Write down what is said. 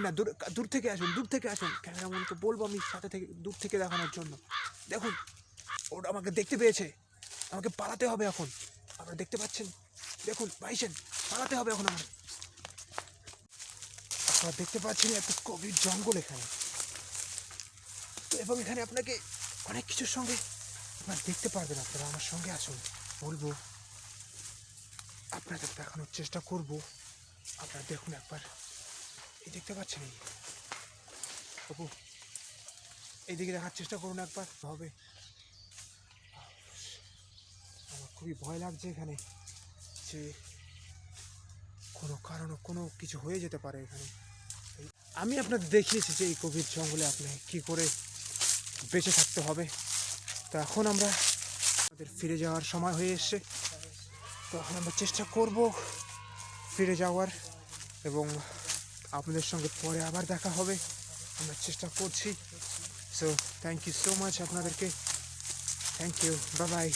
না, দূর থেকে আসুন, দূর থেকে আসুন। ক্যামেরাম্যানকে বলবো আমি সাথে থেকে দূর থেকে দেখানোর জন্য। দেখুন, ওটা আমাকে দেখতে পেয়েছে, আমাকে পালাতে হবে এখন। আপনারা দেখতে পাচ্ছেন, দেখুন ভাইসেন, পালাতে হবে এখন আমার। আপনারা দেখতে পাচ্ছেন একটা গভীর জঙ্গল এখানে, তো এবং এখানে আপনাকে অনেক কিছুর সঙ্গে আপনারা দেখতে পারবেন। আপনারা আমার সঙ্গে আসুন, বলবো আপনাদের দেখানোর চেষ্টা করব। আপনারা দেখুন একবার, এই দেখতে পাচ্ছেন, এই বাবু এইদিকে দেখার চেষ্টা করুন একবার। হবে, আমার খুবই ভয় লাগছে এখানে, যে কোনো কারণে কোনো কিছু হয়ে যেতে পারে এখানে। আমি আপনাদের দেখিয়েছি যে এই গভীর জঙ্গলে আপনাকে কী করে বেঁচে থাকতে হবে। তো এখন আমরা আমাদের ফিরে যাওয়ার সময় হয়ে এসছে। তো এখন আমরা চেষ্টা করব ফিরে যাওয়ার, এবং আপনাদের সঙ্গে পরে আবার দেখা হবে, আমরা চেষ্টা করছি। So thank you so much আপনাদেরকে, থ্যাংক ইউ, বাই বাই।